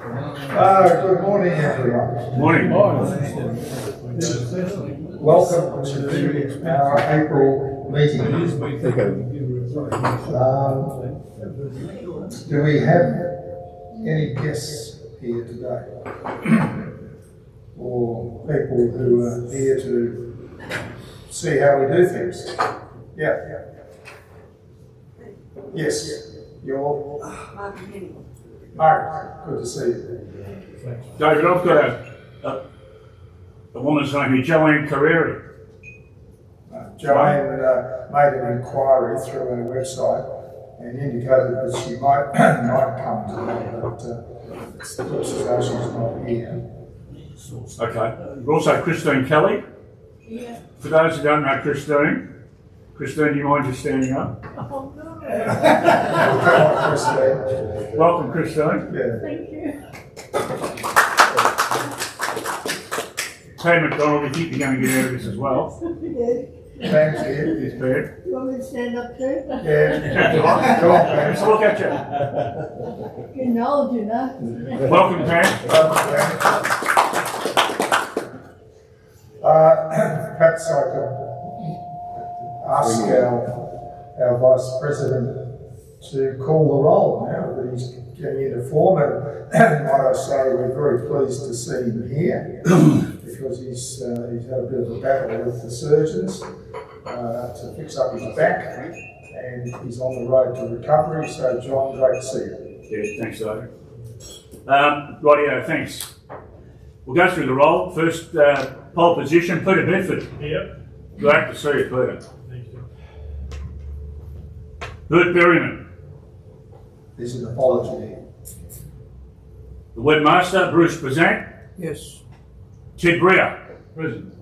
Good morning, everyone. Morning. Welcome to our April meeting. Do we have any guests here today? Or people who are here to see how we do things? Yeah. Yes. You're Mark. Good to see you. David, I've got a woman's name here, Joanne Carreri. Joanne made an inquiry through our website and indicated that she might come today, but it's she's not here. Okay. We've also Christine Kelly. Yeah. For those who don't know Christine, do you mind just standing up? Oh no. Christine. Welcome, Christine. Yeah. Thank you. Tay McDonald, we think you're going to get out of this as well. Yeah. Thanks, Ed. It's bad. You want me to stand up too? Yeah. Go on, Let's Pam. look at you. Getting old, you know. Welcome, Pam. Perhaps I could ask our Vice President to call the roll now that he's getting into form. And might I say, we're very pleased to see him here because he's had a bit of a battle with the surgeons to fix up his back, and he's on the road to recovery. So, John, great to see you. Yeah, thanks, David. Rightio, thanks. We'll go through the roll. First, pole position, Peter Bedford. Yep. Great to see you, Peter. Thank you. Bert Berryman. There's an apology. The webmaster, Bruce Bazant. Yes. Ted Breer. Present.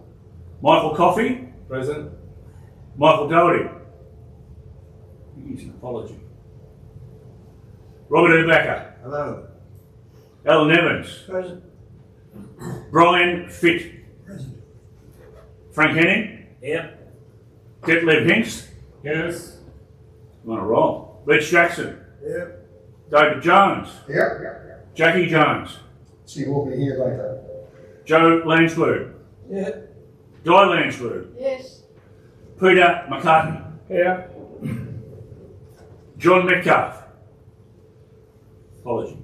Michael Coffey. Present. Michael Doherty. He's an apology. Robert Urbacher. Hello. Alan Evans. Present. Brian Fitt. Present. Frank Henning. Yep. Detlef Hinks. Yes. I'm on a roll. Reg Jackson. Yep. David Jones. Yep. Jackie Jones. She will be here later. Joe Lansford. Yep. Di Lansford. Yes. Peter McCartney. Yeah. John Metcalf. Apology.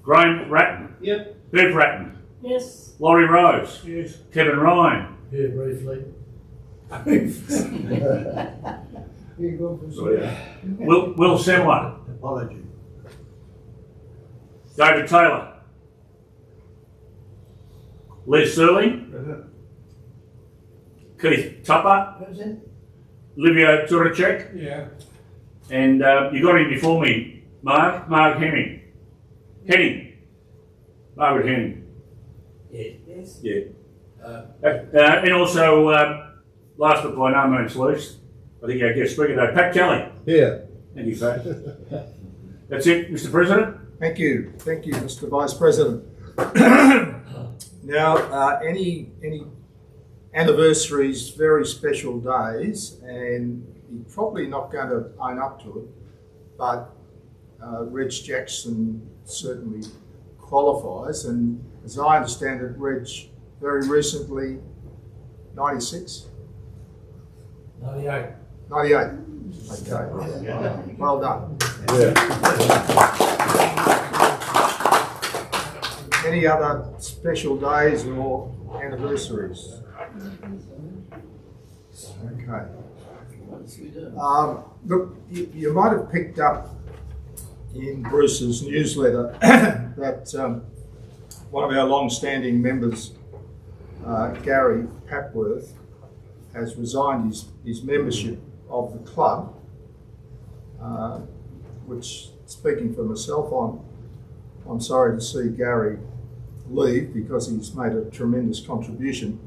Graham Ratton. Yep. Bev Ratton. Yes. Laurie Rose. Yes. Kevin Ryan. Here briefly. Will Semler. Apology. David Taylor. Les Serling. Present. Keith Tupper. Present. Livio Turacek. Yeah. And you got him before me, Mark Henning. Margaret Henning. Yes. Yeah. And also, last but by no means least, I think our guest speaker today, Pat Kelly. Yeah. Thank you, Pat. That's it, Mr. President. Thank you, Mr. Vice President. Now, any anniversaries, very special days, and you're probably not going to own up to it, but Reg Jackson certainly qualifies, and as I understand it, Reg very recently, 96? 98. 98. Okay. Well done. Any other special days or anniversaries? Okay. Look, you might have picked up in Bruce's newsletter that one of our long-standing members, Gary Papworth, has resigned his membership of the club, which, speaking for myself, I'm sorry to see Gary leave because he's made a tremendous contribution.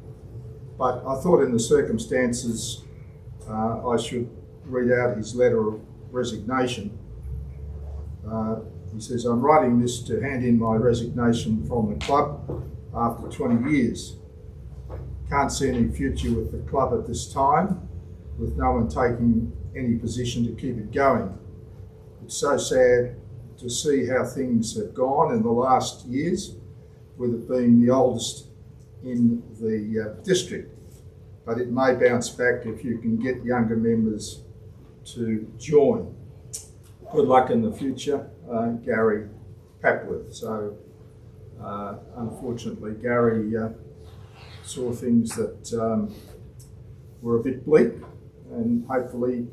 But I thought in the circumstances I should read out his letter of resignation. He says, "I'm writing this to hand in my resignation from the club after 20 years. Can't see any future with the club at this time, with no one taking any position to keep it going. It's so sad to to see how things have gone in the last years, with it being the oldest in the district. But it may bounce back if you can get younger members to join. Good luck in the future, Gary Papworth. So, unfortunately, Gary saw things that were a bit bleak, and hopefully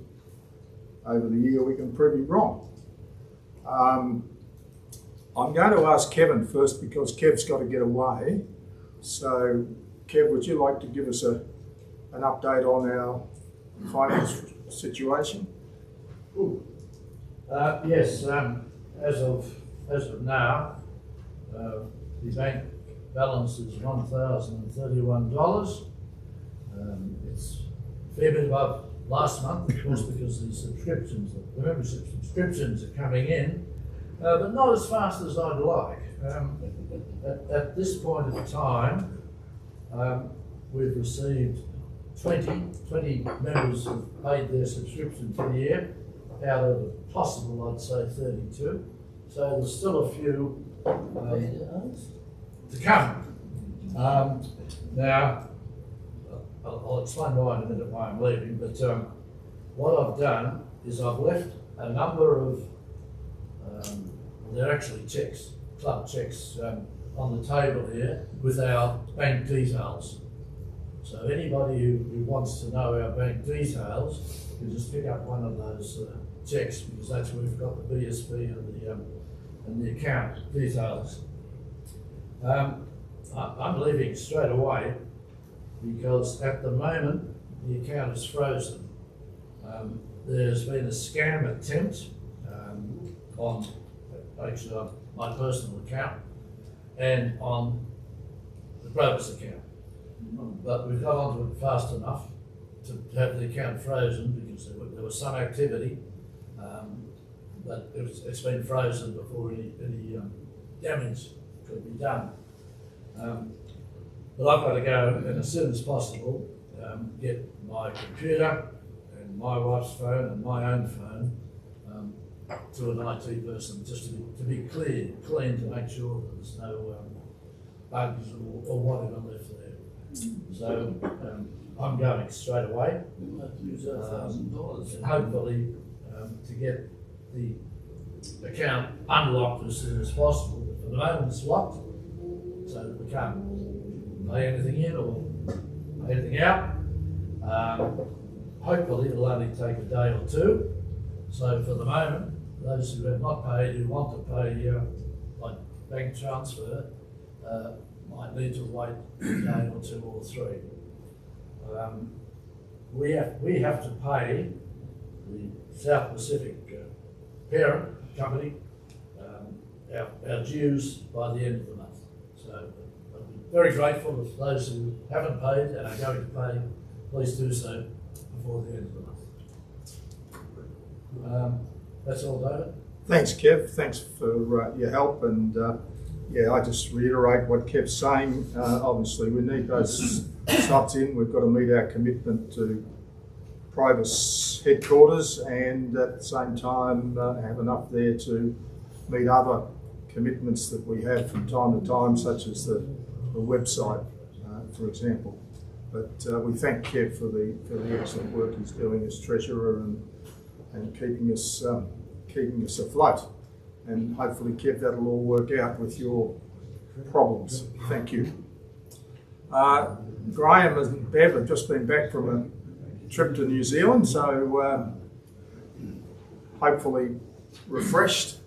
over the year we can prove him wrong. I'm going to ask Kevin first because Kev's got to get away. So, Kev, would you like to give us an update on our finance situation? Yes, as of now, the bank balance is $1,031. It's a fair bit above last month, of course, because the membership subscriptions are coming in, but not as fast as I'd like. At this point in time, we've received 20 members have paid their subscription for the year, out of a possible, I'd say, 32. So there's still a few to come. Now, I'll explain why in a minute why I'm leaving, but what I've done is I've left a number of, they're actually checks, club checks, on the table here with our bank details. So anybody who wants to know our bank details can just pick up one of those checks, because that's where we've got the BSB and the account details. I'm leaving straight away because at the moment the account is frozen. There's been a scam attempt on my personal account and on the Grover's account. But we've got onto it fast enough to have the account frozen because there was some activity, but it's been frozen before any damage could be done. But I've got to go, and as soon as possible, get my computer and my wife's phone and my own phone to an IT person, just to be clean to make sure that there's no bugs or whatever left there. So I'm going straight away, hopefully to get the account unlocked as soon as possible. But for the moment it's locked, so that we can't pay anything in or pay anything out. Hopefully it'll only take a day or two. So for the moment, those who have not paid, who want to pay by bank transfer, might need to wait a day or two or three. We have to pay the South Pacific parent company our dues by the end of the month. So I'd be very grateful if those who haven't paid and are going to pay, please do so before the end of the month. That's all, David. Thanks, Kev. Thanks for your help. And yeah, I just reiterate what Kev's saying. Obviously, we need those subs in. We've got to meet our commitment to Provis headquarters, and at the same time have enough there to meet other commitments that we have from time to time, such as the website, for example. But we thank Kev for the excellent work he's doing as treasurer and keeping us afloat. And hopefully, Kev, that'll all work out with your problems. Thank you. Graham and Bev have just been back from a trip to New Zealand, so hopefully refreshed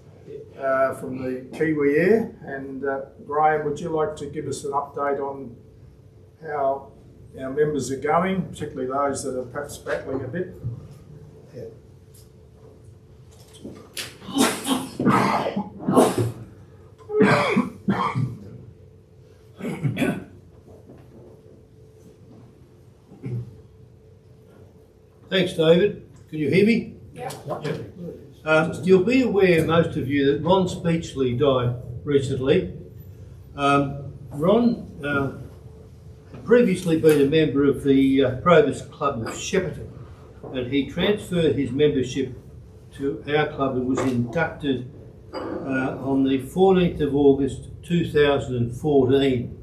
from the Kiwi air. And Graham, would you like to give us an update on how our members are going, particularly those that are perhaps battling a bit? Yeah. Thanks, David. Can you hear me? Yeah. You'll be aware, most of you, that Ron Speechley died recently. Ron had previously been a member of the Provis Club of Shepparton, and he transferred his membership to our club and was inducted on the 14th of August 2014.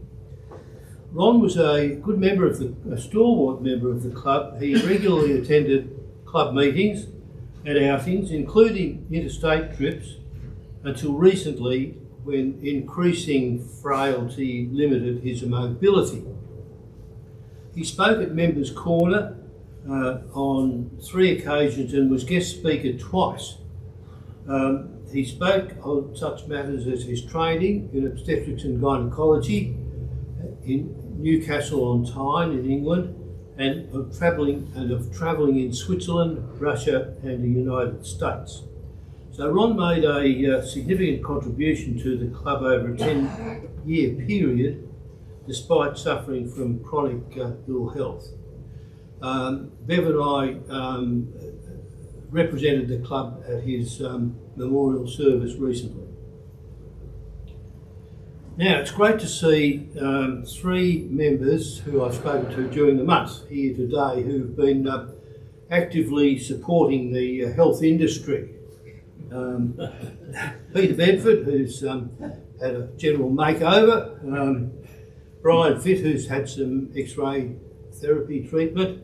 Ron was a good member of a stalwart member of the club. He regularly attended club meetings and outings, including interstate trips, until recently when increasing frailty limited his mobility. He spoke at Members' Corner on 3 occasions and was guest speaker twice. He spoke on such matters as his training in obstetrics and gynaecology in Newcastle-on-Tyne in England, and of travelling in Switzerland, Russia and the United States. So Ron made a significant contribution to the club over a 10-year period, despite suffering from chronic ill health. Bev and I represented the club at his memorial service recently. Now, it's great to see 3 members who I've spoken to during the month here today who've been actively supporting the health industry. Peter Bedford, who's had a general makeover, Brian Fitt, who's had some X-ray therapy treatment,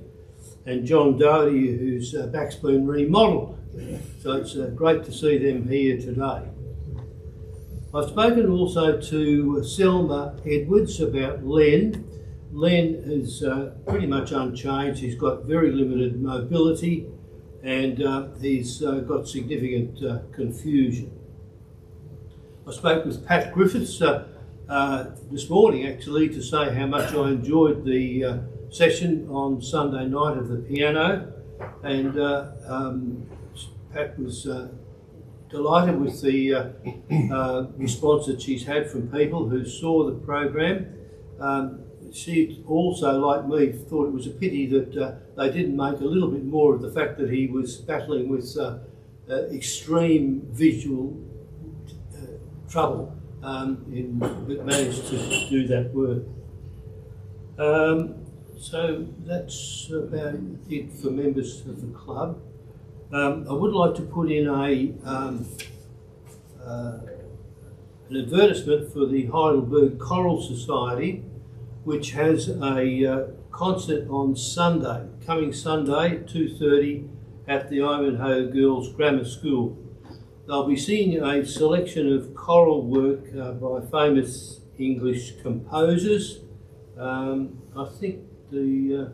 and John Doherty, whose back's been remodelled. So it's great to see them here today. I've spoken also to Selma Edwards about Len. Len is pretty much unchanged. He's got very limited mobility and he's got significant confusion. I spoke with Pat Griffiths this morning actually to say how much I enjoyed the session on Sunday night of the piano, and Pat was delighted with the response that she's had from people who saw the program. She also, like me, thought it was a pity that they didn't make a little bit more of the fact that he was battling with extreme visual trouble, but managed to do that work. So that's about it for members of the club. I would like to put in an advertisement for the Heidelberg Choral Society, which has a concert on Sunday, coming Sunday at 2:30 at the Ivanhoe Girls Grammar School. They'll be singing a selection of choral work by famous English composers. I think the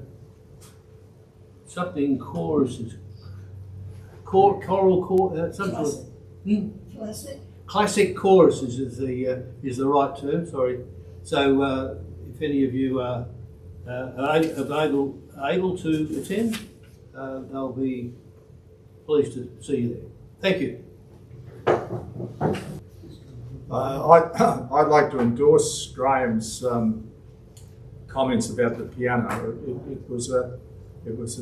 something choruses. Classic choruses is the right term. Sorry. So if any of you are able to attend, they'll be pleased to see you there. Thank you. I'd like to endorse Graham's comments about the piano. It was a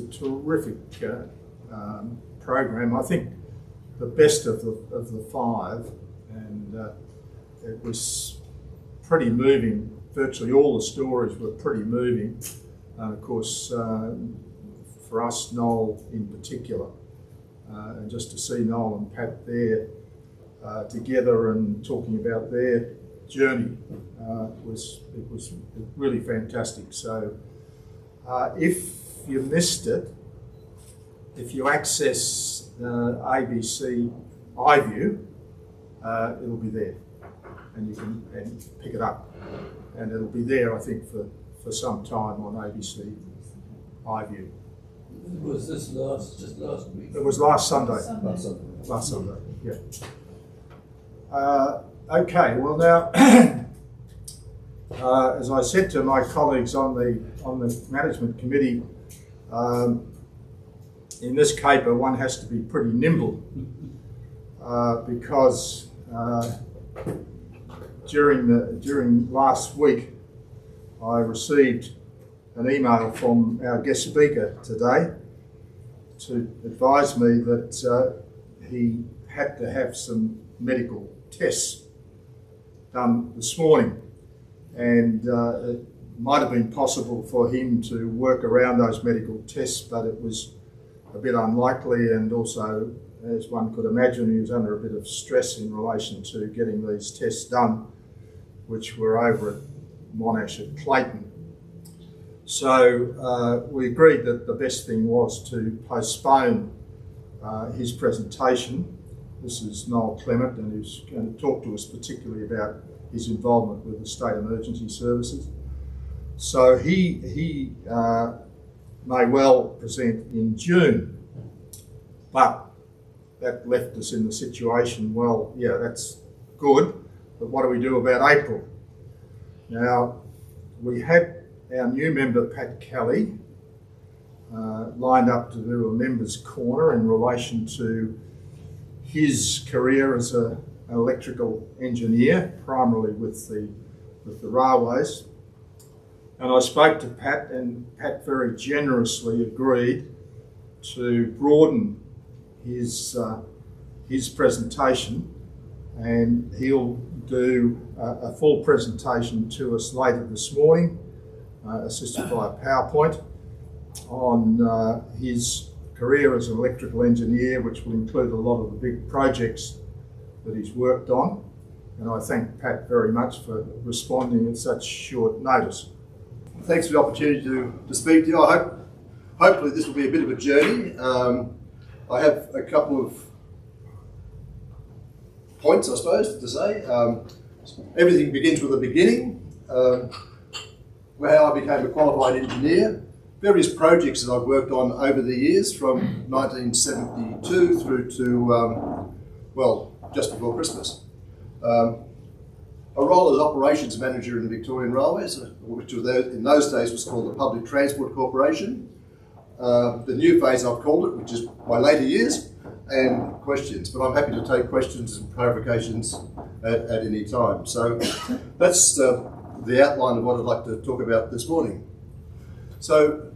terrific program. I think the best of the 5, and it was pretty moving. Virtually all the stories were pretty moving. Of course, for us, Noel in particular, and just to see Noel and Pat there together and talking about their journey was really fantastic. So if you missed it, if you access ABC iView, it'll be there, and you can pick it up, and it'll be there, I think, for some time on ABC iView. Was this just last week? It was last Sunday. Last Sunday, yeah. Okay, well now, as I said to my colleagues on the management committee, in this caper one has to be pretty nimble because during last week I received an email from our guest speaker today to advise me that he had to have some medical tests done this morning, and it might have been possible for him to work around those medical tests, but it was a bit unlikely, and also, as one could imagine, he was under a bit of stress in relation to getting these tests done, which were over at Monash at Clayton. So we agreed that the best thing was to postpone his presentation. This is Noel Clement, and he's going to talk to us particularly about his involvement with the State Emergency Services. So he may well present in June, but that left us in the situation, well, yeah, that's good, but what do we do about April? Now, we had our new member, Pat Kelly, lined up to do a member's corner in relation to his career as an electrical engineer, primarily with the railways. And I spoke to Pat, and Pat very generously agreed to broaden his presentation, and he'll do a full presentation to us later this morning, assisted by a PowerPoint, on his career as an electrical engineer, which will include a lot of the big projects that he's worked on. And I thank Pat very much for responding at such short notice. Thanks for the opportunity to speak to you. Hopefully this will be a bit of a journey. I have a couple of points, I suppose, to say. Everything begins with a beginning, how I became a qualified engineer, various projects that I've worked on over the years from 1972 through to, well, just before Christmas. A role as operations manager in the Victorian Railways, which in those days was called the Public Transport Corporation. The new phase I've called it, which is my later years, and questions. But I'm happy to take questions and clarifications at any time. So that's the outline of what I'd like to talk about this morning. So,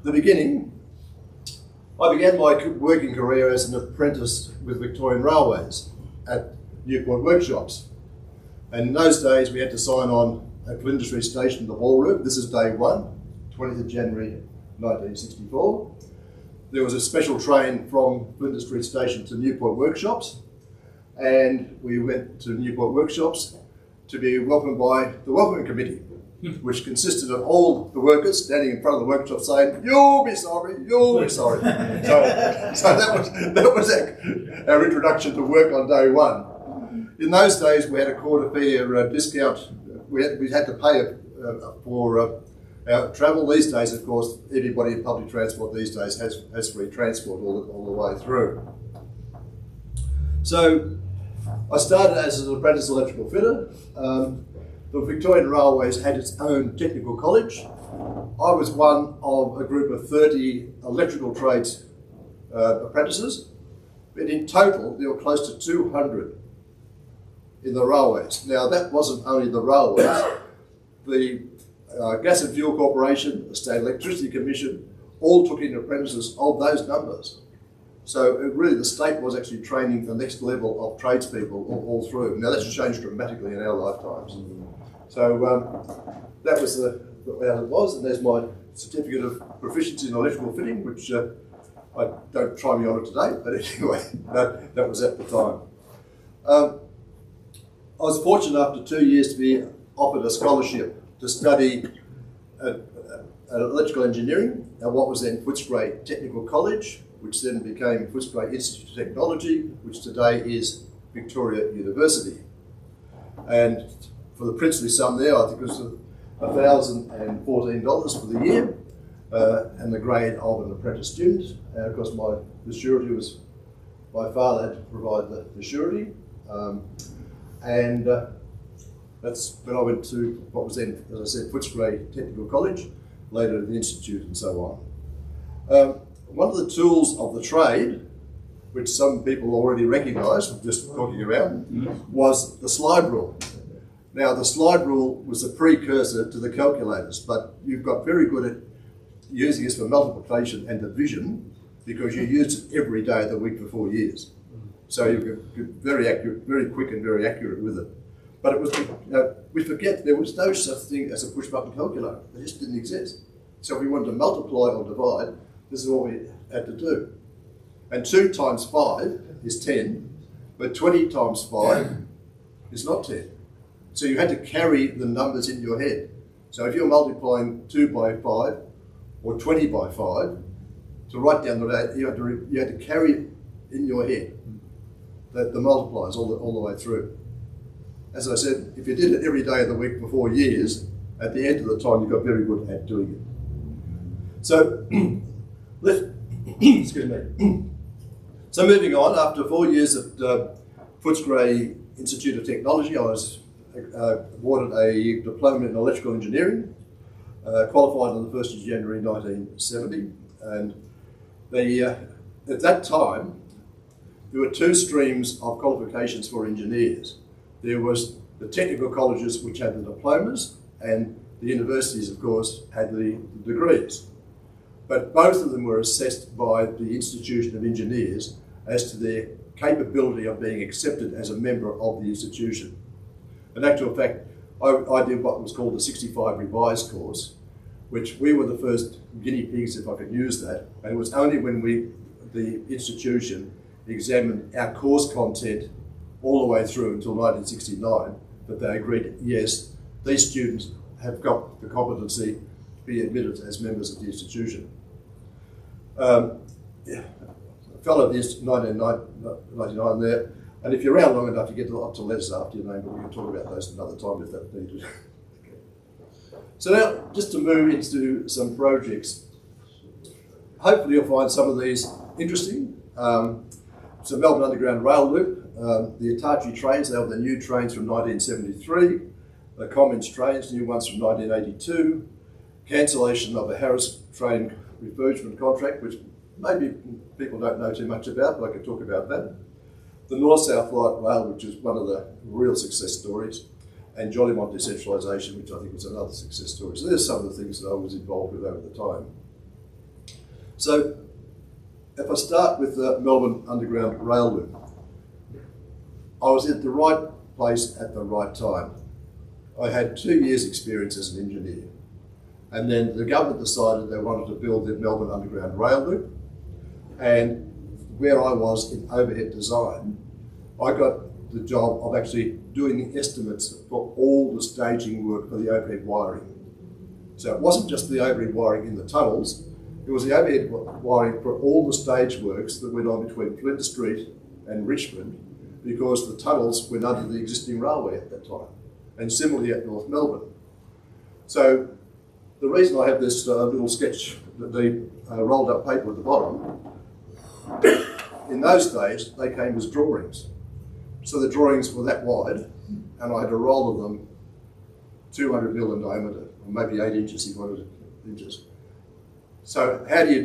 the beginning, I began my working career as an apprentice with Victorian Railways at Newport Workshops. And in those days, we had to sign on at Flinders Street Station, the ballroom. This is day one, 20th of January 1964. There was a special train from Flinders Street Station to Newport Workshops, and we went to Newport Workshops to be welcomed by the welcoming committee, which consisted of all the workers standing in front of the workshop saying, "You'll be sorry, you'll be sorry." So that was our introduction to work on day one. In those days, we had a quarter fare discount. We had to pay for our travel. These days, of course, everybody in public transport these days has free transport all the way through. So I started as an apprentice electrical fitter. The Victorian Railways had its own technical college. I was one of a group of 30 electrical trades apprentices, but in total there were close to 200 in the railways. Now that wasn't only the railways, the Gas and Fuel Corporation, the State Electricity Commission, all took in apprentices of those numbers. So really the state was actually training the next level of tradespeople all through. Now that's changed dramatically in our lifetimes. So that was how it was, and there's my certificate of proficiency in electrical fitting, which I don't try me on it today, but anyway, that was at the time. I was fortunate after 2 years to be offered a scholarship to study electrical engineering at what was then Footscray Technical College, which then became Footscray Institute of Technology, which today is Victoria University. And for the princely sum there, I think it was $1,014 for the year, and the grade of an apprentice student. And of course, the surety was, my father had to provide the surety. That's when I went to what was then, as I said, Footscray Technical College, later the Institute and so on. One of the tools of the trade, which some people already recognise from just talking around, was the slide rule. Now the slide rule was a precursor to the calculators, but you've got very good at using this for multiplication and division because you used it every day of the week for 4 years. So you get very accurate, very quick and very accurate with it. But it was, we forget there was no such thing as a push button calculator. They just didn't exist. So if we wanted to multiply or divide, This is what we had to do. And 2 times 5 is 10, but 20 times 5 is not 10. So you had to carry the numbers in your head. So if you're multiplying 2 by 5 or 20 by 5, to write down the rate, you had to carry it in your head, the multipliers all the way through. As I said, if you did it every day of the week for 4 years, at the end of the time you got very good at doing it. So, excuse me. So moving on, after 4 years at Footscray Institute of Technology, I was awarded a diploma in electrical engineering, qualified on the 1st of January 1970, and at that time there were 2 streams of qualifications for engineers. There was the technical colleges, which had the diplomas, and the universities, of course, had the degrees. But both of them were assessed by the Institution of Engineers as to their capability of being accepted as a member of the institution. In actual fact, I did what was called the 65 revised course, which we were the first guinea pigs, if I could use that, and it was only when the institution examined our course content all the way through until 1969 that they agreed, yes, these students have got the competency to be admitted as members of the institution. I fell at this 1999 there, and if you're around long enough, you get up to letters after your name, but we can talk about those another time if that's needed. So now, just to move into some projects. Hopefully you'll find some of these interesting. So Melbourne Underground Rail Loop, the Hitachi trains, they were the new trains from 1973, the Cummins trains, new ones from 1982, cancellation of a Harris train refurbishment contract, which maybe people don't know too much about, but I could talk about that. The North-South Light Rail, which is one of the real success stories, and Jolimont decentralisation, which I think was another success story. So there's some of the things that I was involved with over the time. So if I start with the Melbourne Underground Rail Loop, I was at the right place at the right time. I had 2 years' experience as an engineer. And then the government decided they wanted to build the Melbourne Underground Rail Loop. And where I was in overhead design, I got the job of actually doing the estimates for all the staging work for the overhead wiring. So it wasn't just the overhead wiring in the tunnels, it was the overhead wiring for all the stage works that went on between Flinders Street and Richmond, because the tunnels went under the existing railway at that time, and similarly at North Melbourne. So the reason I have this little sketch, the rolled up paper at the bottom, in those days they came as drawings. So the drawings were that wide, and I had a roll of them 200 mil in diameter, or maybe 8 inches if you wanted inches. So how do you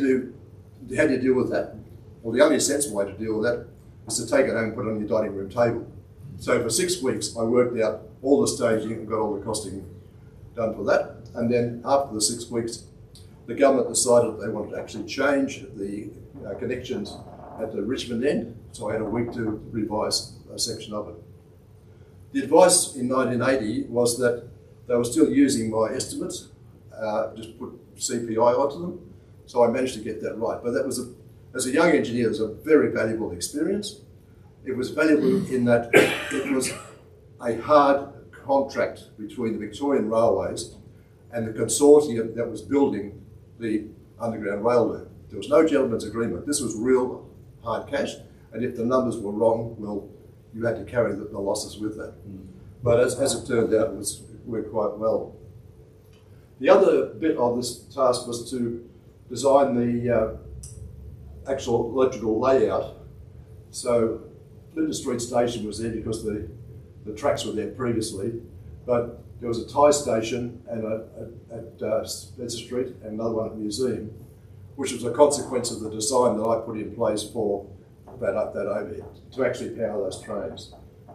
deal with that? Well, the only sensible way to deal with that is to take it home and put it on your dining room table. So for 6 weeks, I worked out all the staging and got all the costing done for that. And then after the 6 weeks, the government decided they wanted to actually change the connections at the Richmond end. So I had a week to revise a section of it. The advice in 1980 was that they were still using my estimates, just put CPI onto them. So I managed to get that right. But that was, as a young engineer, it was a very valuable experience. It was valuable in that it was a hard contract between the Victorian Railways and the consortium that was building the Underground Rail Loop. There was no gentleman's agreement. This was real hard cash, and if the numbers were wrong, well, you had to carry the losses with that. But as it turned out, it worked quite well. The other bit of this task was to design the actual electrical layout. So Flinders Street Station was there because the tracks were there previously, but there was a tie station and at Spencer Street and another one at Museum, which was a consequence of the design that I put in place for that overhead to actually power those trains.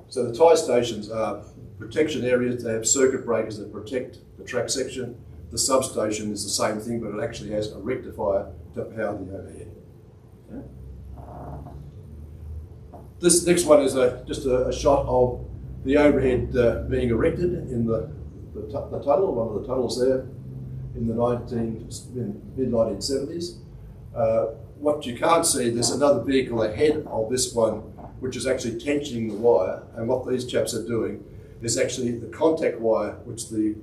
So the tie stations are protection areas. They have circuit breakers that protect the track section. The substation is the same thing, but it actually has a rectifier to power the overhead. Okay. This next one is just a shot of the overhead being erected in the tunnel, one of the tunnels there in the mid-1970s. What you can't see, there's another vehicle ahead of this one, which is actually tensioning the wire. And what these chaps are doing is actually the contact wire, which the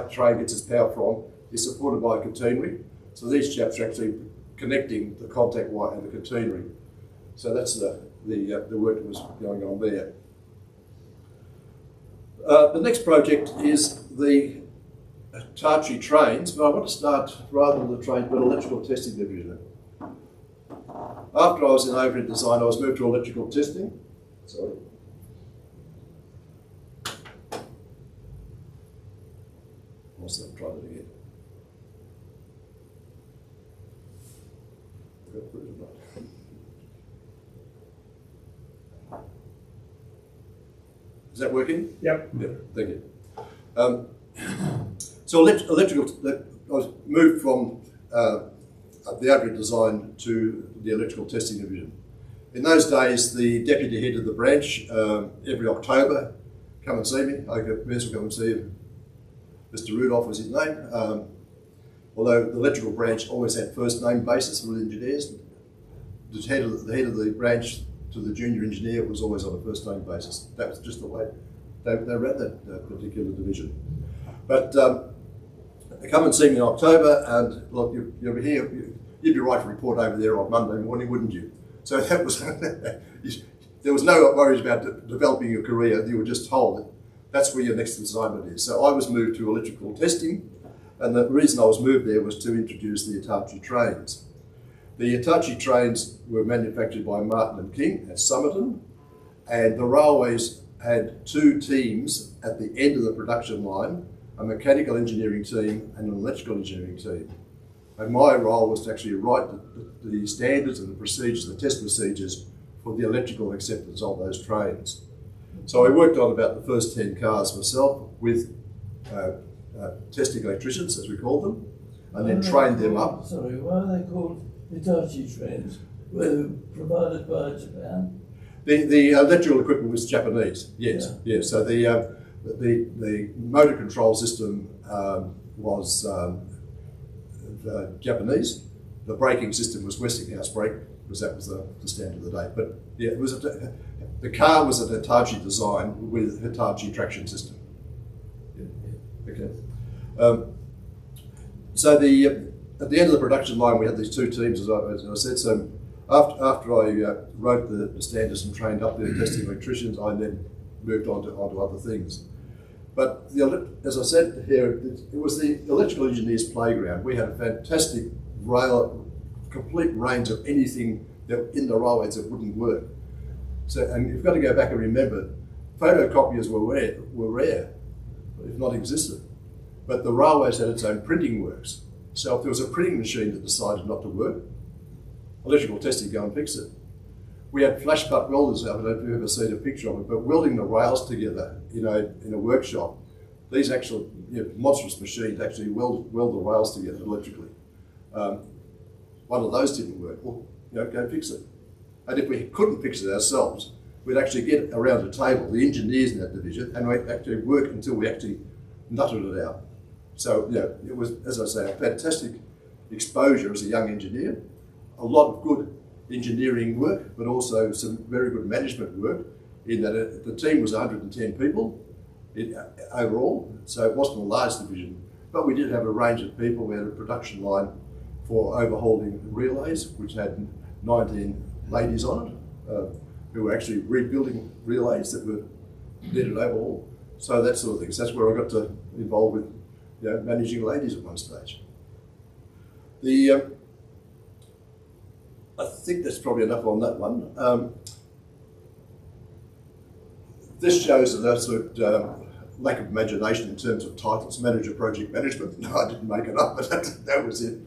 train gets its power from, is supported by a catenary. So these chaps are actually connecting the contact wire and the catenary. So that's the work that was going on there. The next project is the Hitachi trains, but I want to start rather than the trains, but electrical testing division. After I was in overhead design, I was moved to electrical testing. Sorry. I'll try that again. Is that working? Yep. Yeah, thank you. So electrical, I was moved from the overhead design to the electrical testing division. In those days, the deputy head of the branch, every October, come and see me. I go, may as well come and see him. Mr. Rudolph was his name. Although the electrical branch always had first name basis for the engineers, the head of the branch to the junior engineer was always on a first name basis. That was just the way they ran that particular division. But they come and see me in October, and look, you'll be here. You'd be right to report over there on Monday morning, wouldn't you? So that was there was no worries about developing your career. You were just told that that's where your next assignment is. So I was moved to electrical testing, and the reason I was moved there was to introduce the Hitachi trains. The Hitachi trains were manufactured by Martin and King at Somerton, and the railways had two teams at the end of the production line, a mechanical engineering team and an electrical engineering team. And my role was to actually write the standards and the procedures, the test procedures for the electrical acceptance of those trains. So I worked on about the first 10 cars myself with testing electricians, as we call them, and then trained them up. Sorry, why are they called Hitachi trains? Were they provided by Japan? The electrical equipment was Japanese, yes. Yeah. Yeah. So the motor control system was Japanese. The braking system was Westinghouse brake, because that was the standard of the day. But yeah, it was the car was an Hitachi design with Hitachi traction system. Yeah. Okay. So at the end of the production line, we had these two teams, as I said. So after I wrote the standards and trained up the testing electricians, I then moved on to other things. But as I said here, it was the electrical engineers' playground. We had a fantastic complete range of anything that in the railways that wouldn't work. So, and you've got to go back and remember, photocopiers were rare, if not existed. But the railways had its own printing works. So if there was a printing machine that decided not to work, electrical testing go and fix it. We had flash butt welders. I don't know if you've ever seen a picture of it, but welding the rails together, in a workshop. These actual monstrous machines actually weld the rails together electrically. One of those didn't work. Well, go fix it. And if we couldn't fix it ourselves, we'd actually get around a table, the engineers in that division, and we'd actually work until we actually nutted it out. So it was, as I say, a fantastic exposure as a young engineer. A lot of good engineering work, but also some very good management work, in that the team was 110 people overall, so it wasn't a large division, but we did have a range of people. We had a production line for overhauling relays, which had 19 ladies on it, who were actually rebuilding relays that were needed overhaul. So that sort of thing. So that's where I got involved with managing ladies at one stage. I think that's probably enough on that one. This shows an absolute lack of imagination in terms of titles. Manager project management. No, I didn't make it up, but that was it.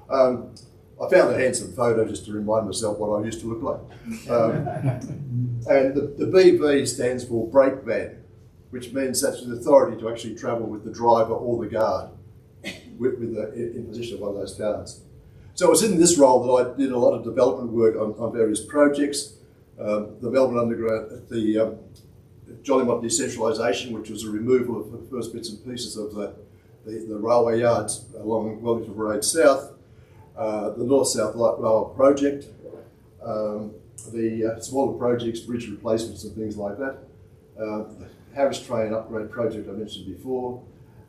I found a handsome photo just to remind myself what I used to look like. And the BV stands for brake van, which means that's the authority to actually travel with the driver or the guard in position of one of those cars. So it was in this role that I did a lot of development work on various projects. The Melbourne Underground, the Jollymont decentralisation, which was a removal of the first bits and pieces of the railway yards along Wellington Road South. the North-South Light Rail project, the smaller projects, bridge replacements and things like that, the Harris Train upgrade project I mentioned before,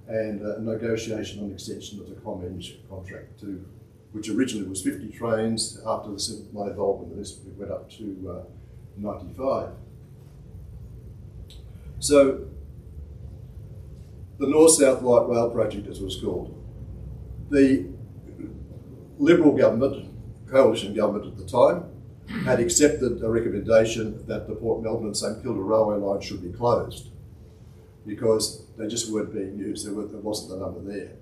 and negotiation on extension of the ComEng contract to, which originally was 50 trains. After my involvement in this, we went up to 95. So the North-South Light Rail project, as it was called, the Liberal government, coalition government at the time, had accepted a recommendation that the Port Melbourne and St Kilda railway line should be closed because they just weren't being used. There wasn't the number there.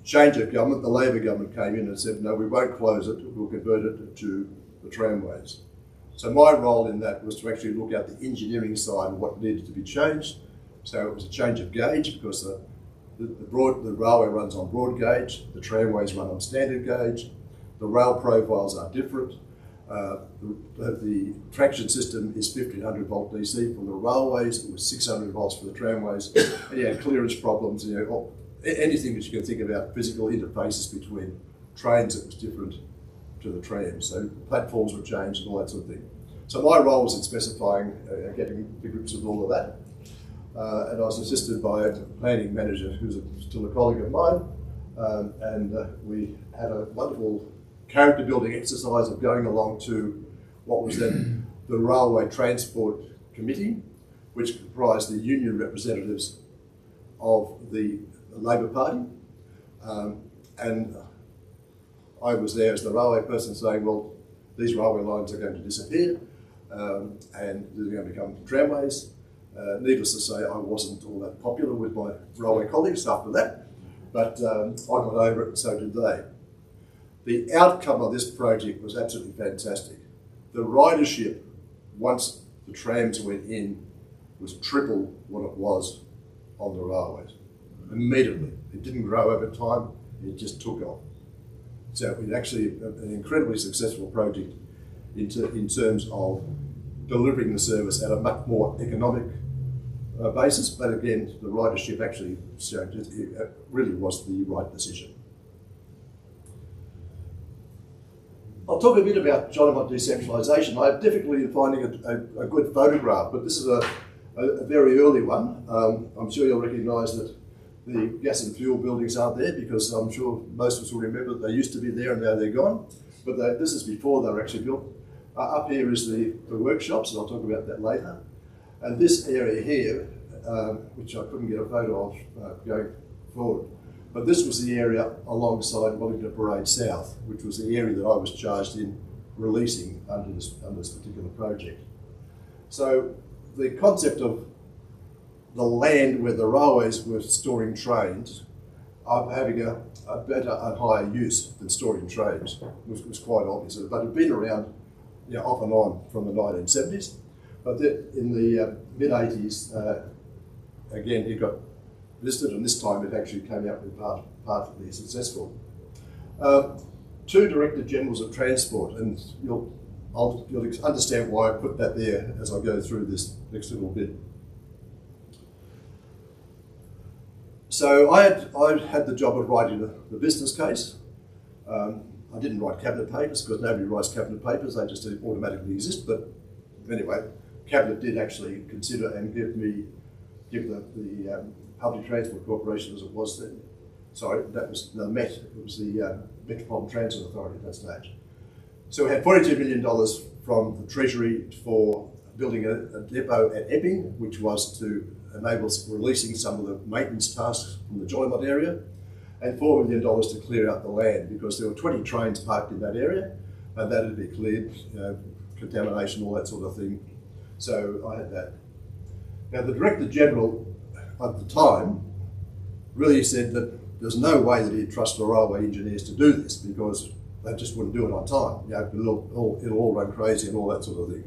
Change of government, the Labor government came in and said, no, we won't close it, we'll convert it to the tramways. So my role in that was to actually look at the engineering side of what needed to be changed. So it was a change of gauge because the railway runs on broad gauge, the tramways run on standard gauge, the rail profiles are different. The traction system is 1500 volt DC from the railways, it was 600 volts for the tramways, and you had clearance problems, anything that you can think about, physical interfaces between trains that was different to the trams. So platforms were changed and all that sort of thing. So my role was in specifying, getting to grips with all of that. And I was assisted by a planning manager who's still a colleague of mine. And we had a wonderful character building exercise of going along to what was then the Railway Transport Committee, which comprised the union representatives of the Labor Party. And I was there as the railway person saying, well, these railway lines are going to disappear and they're going to become tramways. Needless to say, I wasn't all that popular with my railway colleagues after that, but I got over it and so did they. The outcome of this project was absolutely fantastic. The ridership, once the trams went in, was triple what it was on the railways. Immediately. It didn't grow over time, it just took off. So it was actually an incredibly successful project in terms of delivering the service at a much more economic basis, but again, the ridership actually showed it really was the right decision. I'll talk a bit about John Mott decentralisation. I have difficulty in finding a good photograph, but this is a very early one. I'm sure you'll recognise that the gas and fuel buildings aren't there because I'm sure most of us will remember that they used to be there and now they're gone. But this is before they were actually built. Up here is the workshops, and I'll talk about that later. And this area here, which I couldn't get a photo of going forward, but this was the area alongside Wellington Parade South, which was the area that I was charged in releasing under this particular project. So the concept of the land where the railways were storing trains of having a better and higher use than storing trains was quite obvious. But it had been around off and on from the 1970s. But then in the mid-80s, again, it got listed, and this time it actually came out with partly successful. Two Director Generals of Transport, and you'll understand why I put that there as I go through this next little bit. So I had the job of writing the business case. I didn't write cabinet papers because nobody writes cabinet papers, they just automatically exist. But anyway, cabinet did actually consider and give the Public Transport Corporation, as it was then. Sorry, that was the Met. It was the Metropolitan Transit Authority at that stage. So we had $42 million from the Treasury for building a depot at Epping, which was to enable releasing some of the maintenance tasks from the Joy Mott area, and $4 million to clear out the land because there were 20 trains parked in that area, and that had to be cleared, contamination, all that sort of thing. So I had that. Now the Director General at the time really said that there's no way that he'd trust the railway engineers to do this because they just wouldn't do it on time. It'll all run crazy and all that sort of thing.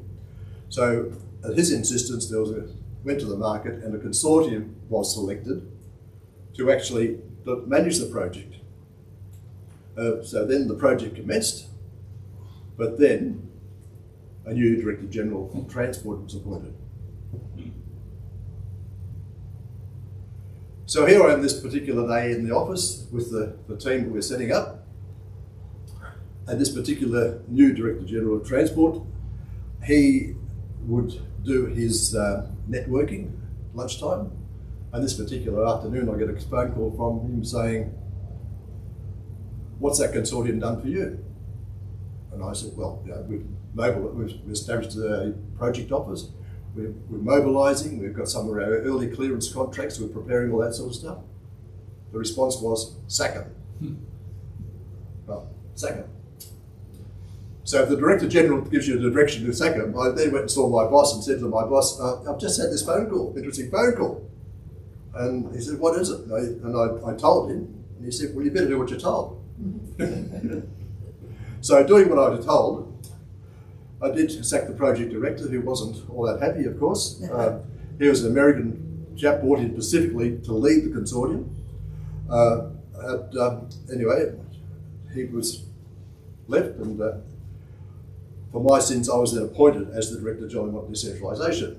So at his insistence, went to the market and a consortium was selected to actually manage the project. So then the project commenced, but then a new Director General of Transport was appointed. So here I am this particular day in the office with the team that we're setting up. And this particular new Director General of Transport, he would do his networking lunchtime. And this particular afternoon, I get a phone call from him saying, "What's that consortium done for you?" And I said, "Well, you know, we've established a project office. We're mobilising. We've got some of our early clearance contracts. We're preparing all that sort of stuff." The response was, "Sack him." Well, sack him. So if the Director General gives you the direction to sack him, I then went and saw my boss and said to my boss, "I've just had this phone call, interesting phone call." And he said, "What is it?" And I told him, and he said, "Well, you better do what you're told." So doing what I was told, I did sack the project director, who wasn't all that happy, of course. He was an American chap brought in specifically to lead the consortium. Anyway, he was left, and for my sins, I was then appointed as the Director General of Decentralisation.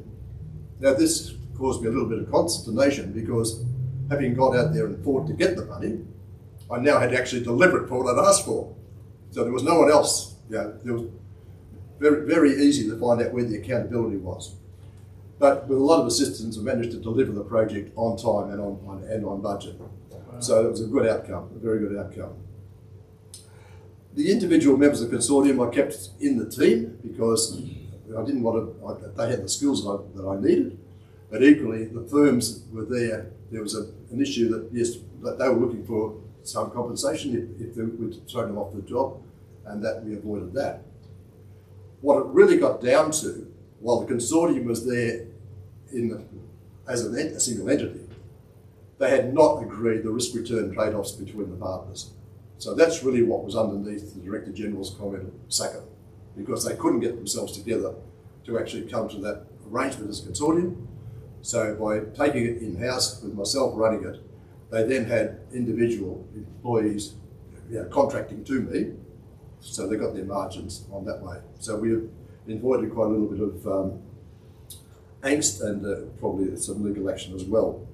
Now, this caused me a little bit of consternation, because having gone out there and fought to get the money, I now had to actually deliver it for what I'd asked for. So there was no one else. Yeah, it was very, very easy to find out where the accountability was. But with a lot of assistance, I managed to deliver the project on time and on budget. So it was a good outcome, a very good outcome. The individual members of the consortium I kept in the team, because I didn't want to, they had the skills that I needed, but equally the firms were there. There was an issue that, yes, that they were looking for some compensation if we'd thrown them off the job, and that we avoided that. What it really got down to, while the consortium was there as a single entity, they had not agreed the risk-return trade-offs between the partners. So that's really what was underneath the Director General's comment of sack 'em, because they couldn't get themselves together to actually come to that arrangement as a consortium. So by taking it in-house with myself running it, they then had individual employees contracting to me, so they got their margins on that way. So we avoided quite a little bit of angst and probably some legal action as well.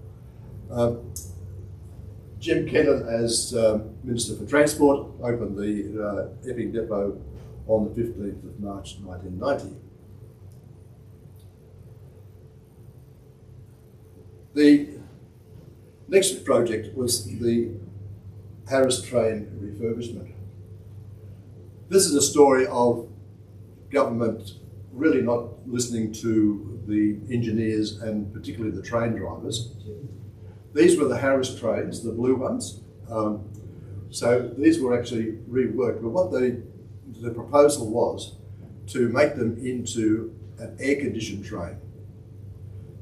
Jim Kennan, as Minister for Transport, opened the Epping Depot on the 15th of March 1990. The next project was the Harris train refurbishment. This is a story of government really not listening to the engineers and particularly the train drivers. These were the Harris trains, the blue ones. So these were actually reworked, but what the proposal was to make them into an air-conditioned train.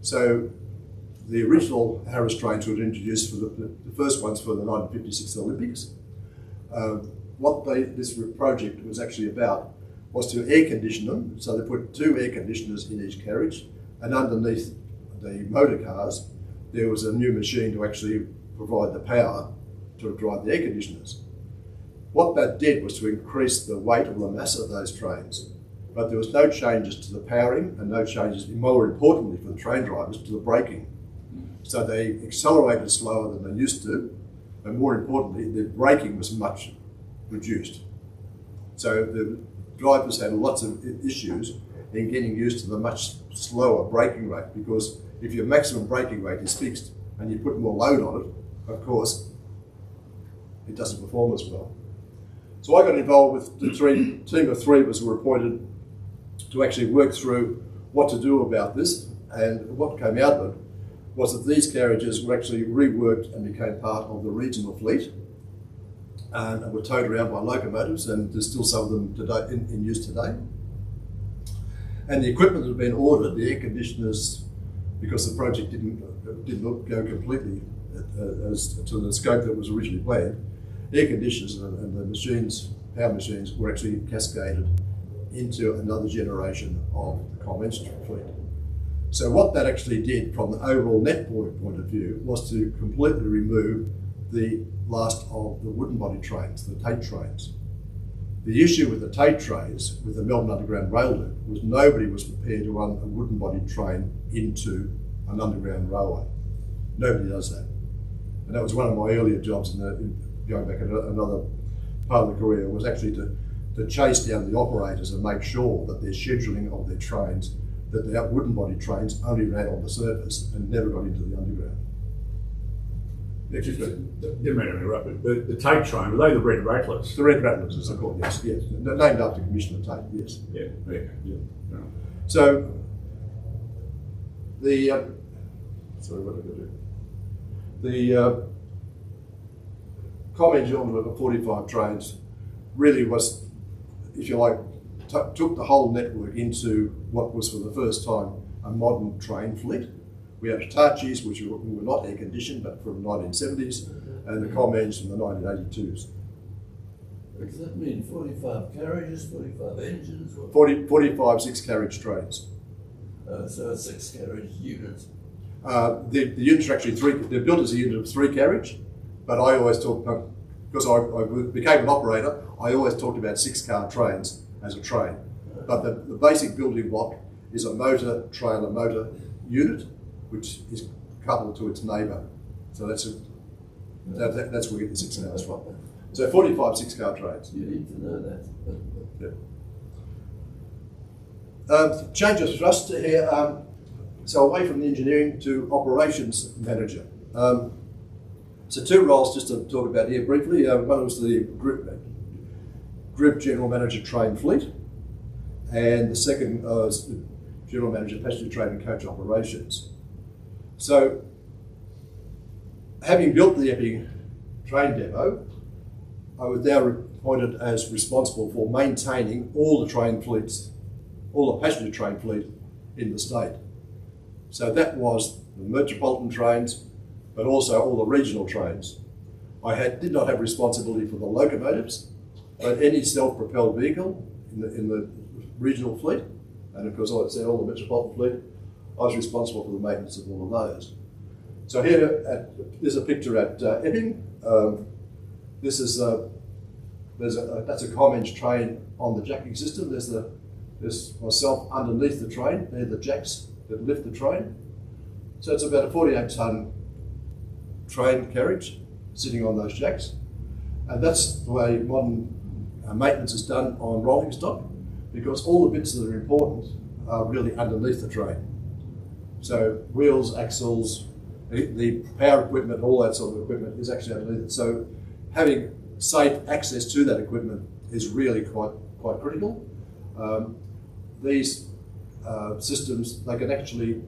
So the original Harris trains were introduced for the first ones for the 1956 Olympics. What this project was actually about was to air condition them. So they put 2 air conditioners in each carriage, and underneath the motor cars, there was a new machine to actually provide the power to drive the air conditioners. What that did was to increase the weight or the mass of those trains, but there was no changes to the powering and no changes, more importantly for the train drivers, to the braking. So they accelerated slower than they used to, and more importantly, their braking was much reduced. So the drivers had lots of issues in getting used to the much slower braking rate, because if your maximum braking rate is fixed and you put more load on it, of course, it doesn't perform as well. So I got involved with the team of 3 were appointed to actually work through what to do about this, and what came out of it was that these carriages were actually reworked and became part of the regional fleet, and were towed around by locomotives, and there's still some of them today in use today. And the equipment that had been ordered, the air conditioners, because the project didn't go completely as to the scope that was originally planned, air conditioners and the machines, power machines, were actually cascaded into another generation of the conventional fleet. So what that actually did from the overall net point of view was to completely remove the last of the wooden body trains, the Tate trains. The issue with the Tate trains, with the Melbourne Underground Rail Loop, was nobody was prepared to run a wooden body train into an underground railway. Nobody does that. And that was one of my earlier jobs going back another part of the career, was actually to to chase down the operators and make sure that their scheduling of their trains, that their wooden body trains only ran on the surface and never got into the underground. Didn't mean to interrupt, but the Tate train, were they the red rattlers? The Red Rattlers, as they're called, yes. Named after Commissioner Tate, yes. Yeah. So, the, sorry, what did I do? The comment on the 45 trains really was, if you like, took the whole network into what was for the first time a modern train fleet. We had Hitachis, which were not air conditioned, but from the 1970s, and the Commands from the 1982s. Does that mean 45 carriages, 45 engines? 45 6-carriage trains. So a 6-carriage unit. The units are actually they're built as a unit of 3 carriage, but I always talk, because I became an operator, I always talked about 6-car trains as a train. But the basic building block is a motor, trailer, motor unit, which is coupled to its neighbour. So that's where we get the 6 cars from. So 45 6-car trains. You need to know that. Change of thrust here. So away from the engineering to operations manager. So 2 roles just to talk about here briefly. One was the group general manager train fleet, and the second was the general manager passenger train and coach operations. So, having built the Epping train depot, I was now appointed as responsible for maintaining all the train fleets, all the passenger train fleet in the state. So that was the metropolitan trains, but also all the regional trains. I did not have responsibility for the locomotives, but any self-propelled vehicle in the regional fleet, and of course I said all the metropolitan fleet, I was responsible for the maintenance of all of those. So here, there's a picture at Epping. This is that's a Commands train on the jacking system. There's myself underneath the train. They're the jacks that lift the train. So it's about a 48-ton train carriage sitting on those jacks, and that's the way modern maintenance is done on rolling stock, because all the bits that are important are really underneath the train. So wheels, axles, the power equipment, all that sort of equipment is actually underneath it. So having safe access to that equipment is really quite critical. These systems, they can actually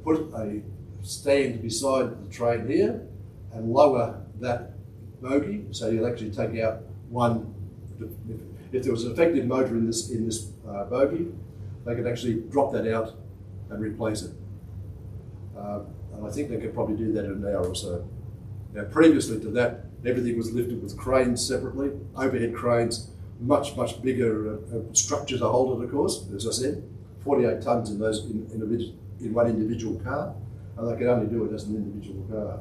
put a stand beside the train here and lower that bogie, so you'll actually take out one. If there was an effective motor in this bogie, they could actually drop that out and replace it. And I think they could probably do that in an hour or so. Now, previously to that, everything was lifted with cranes separately, overhead cranes, much bigger structure to hold it, of course. As I said, 48 tonnes in those in one individual car, and they can only do it as an individual car.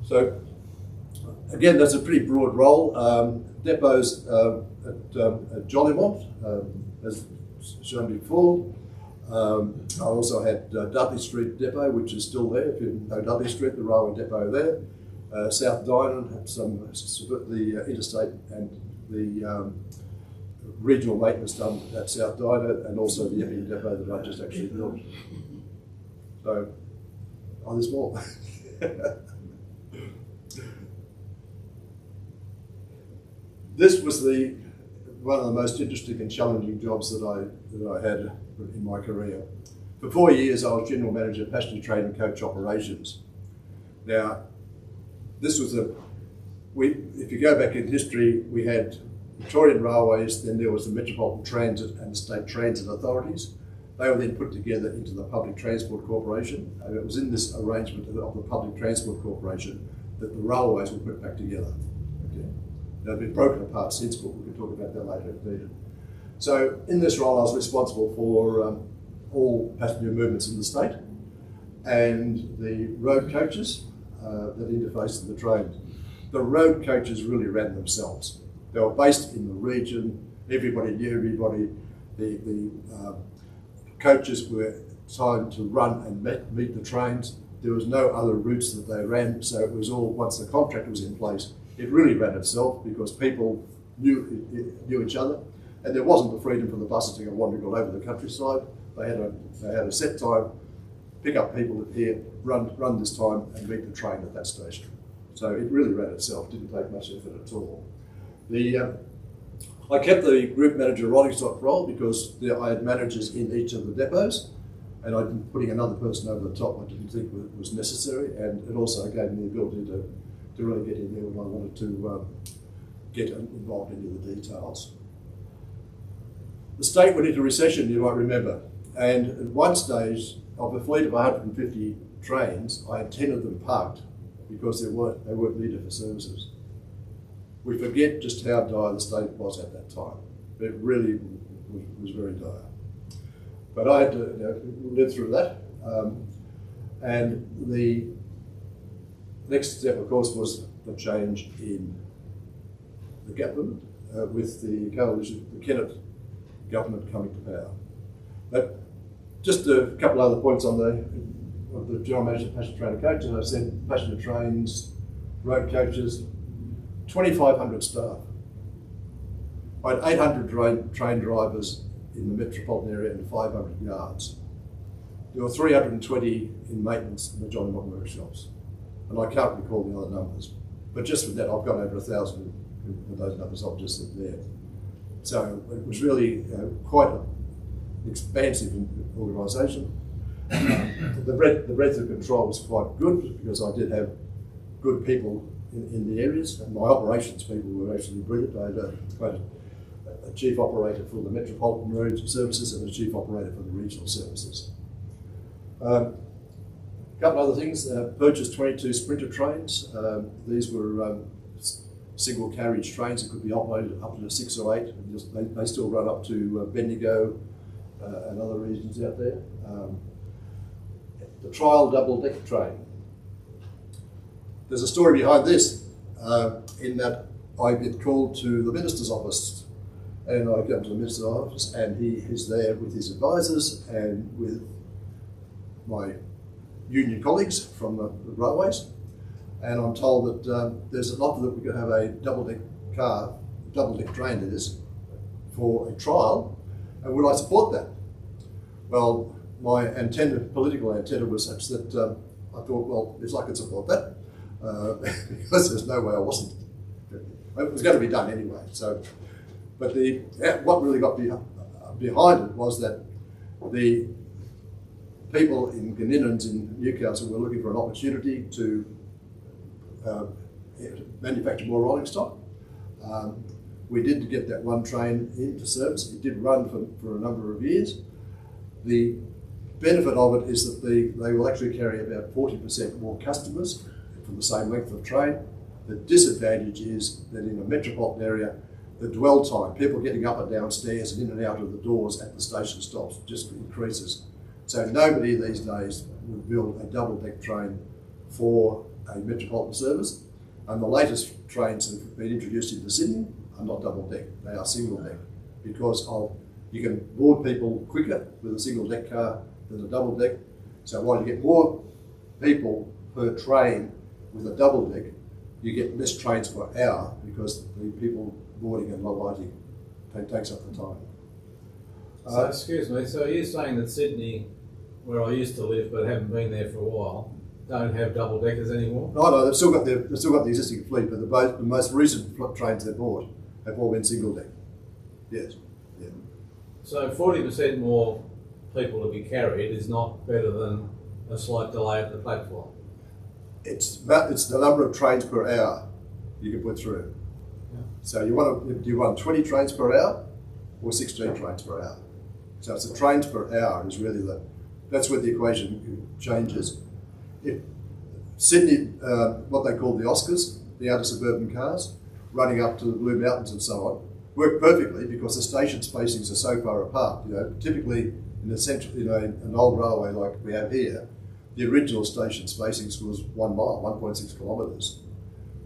So, again, that's a pretty broad role. Depots at Jollymont, as shown before. I also had Dudley Street Depot, which is still there. If you know Dudley Street, the railway depot there. South Dynon had the interstate and the regional maintenance done at South Dynon, and also the Epping depot that I just actually built. So, there's more. This was one of the most interesting and challenging jobs that I had in my career. For 4 years, I was General Manager of Passenger Train and Coach Operations. Now, this was if you go back in history, we had Victorian Railways, then there was the Metropolitan Transit and the State Transit Authorities. They were then put together into the Public Transport Corporation, and it was in this arrangement of the Public Transport Corporation that the railways were put back together. Okay. They've been broken apart since, but we can talk about that later if needed. So in this role, I was responsible for all passenger movements in the state and the road coaches that interfaced with the trains. The road coaches really ran themselves. They were based in the region. Everybody knew everybody. The coaches were timed to run and meet the trains. There was no other routes that they ran, so it was all, once the contract was in place, it really ran itself, because people knew each other, and there wasn't the freedom for the buses to go wandering all over the countryside. They had a set time, pick up people here, run this time, and meet the train at that station. So it really ran itself. Didn't take much effort at all. I kept the group manager rolling stock role because I had managers in each of the depots, and putting another person over the top I didn't think was necessary, and it also gave me the ability to really get in there when I wanted to get involved into the details. The state went into recession, you might remember, and at one stage of a fleet of 150 trains, I had 10 of them parked because they weren't needed for services. We forget just how dire the state was at that time. It really was very dire. But I had to live through that. And the next step, of course, was the change in the government with the coalition, the Kennett government coming to power. But just a couple other points on the general manager passenger train and coach. As I said, passenger trains, road coaches, 2,500 staff. I had 800 train drivers in the metropolitan area and 500 yards. There were 320 in maintenance in the John Morton workshops. And I can't recall the other numbers. But just with that, I've got over 1,000 with those numbers I've just said there. So it was really quite an expansive organisation. The breadth of control was quite good because I did have good people in the areas, and my operations people were actually brilliant. I had a chief operator for the Metropolitan Road Services and a chief operator for the regional services. A couple other things, purchased 22 Sprinter trains. These were single carriage trains that could be operated up to 6 or 8. They still run up to Bendigo and other regions out there. The trial double-decker train. There's a story behind this, in that I get called to the Minister's office, and I go to the Minister's office and he is there with his advisors and with my union colleagues from the railways, and I'm told that there's an offer that we could have a double-deck train that is, for a trial, and would I support that? Well, my political antenna was such that I thought, well, yes, I could support that. Because there's no way I wasn't. It was going to be done anyway. So, but what really got behind it was that the people in Gninins in Newcastle were looking for an opportunity to manufacture more rolling stock. We did get that one train into service. It did run for a number of years. The benefit of it is that they will actually carry about 40% more customers for the same length of train. The disadvantage is that in a metropolitan area, the dwell time, people getting up and downstairs and in and out of the doors at the station stops, just increases. So nobody these days would build a double-deck train for a metropolitan service. And the latest trains that have been introduced into Sydney are not double-deck, they are single-deck, because you can board people quicker with a single-deck car than a double-deck. So while you get more people per train with a double-deck, you get less trains per hour because the people boarding and lighting takes up the time. So, excuse me, so you're saying that Sydney, where I used to live but haven't been there for a while, don't have double-deckers anymore? No, they've still got the existing fleet, but the most recent trains they bought have all been single-deck. Yes. Yeah. So 40% more people to be carried is not better than a slight delay at the platform? It's the number of trains per hour you can put through. Yeah. So do you want 20 trains per hour or 16 trains per hour? So it's the trains per hour is really that's where the equation changes. If Sydney, what they call the Oscars, the outer suburban cars, running up to the Blue Mountains and so on, work perfectly because the station spacings are so far apart. Typically in an old railway like we have here, the original station spacings was 1 mile, 1.6 kilometres.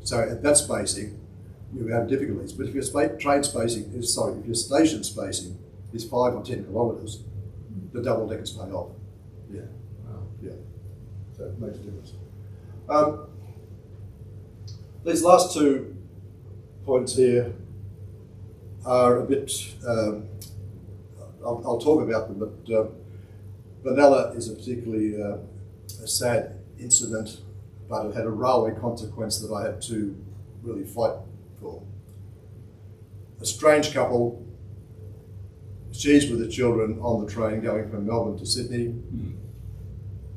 So at that spacing, you have difficulties. But if your if your station spacing is 5 or 10 kilometres, the double deckers pay off. Yeah. Wow. Yeah. So it makes a difference. These last 2 points here are a bit, I'll talk about them, but Vanilla is a particularly a sad incident, but it had a railway consequence that I had to really fight for. A strange couple, she's with the children on the train going from Melbourne to Sydney.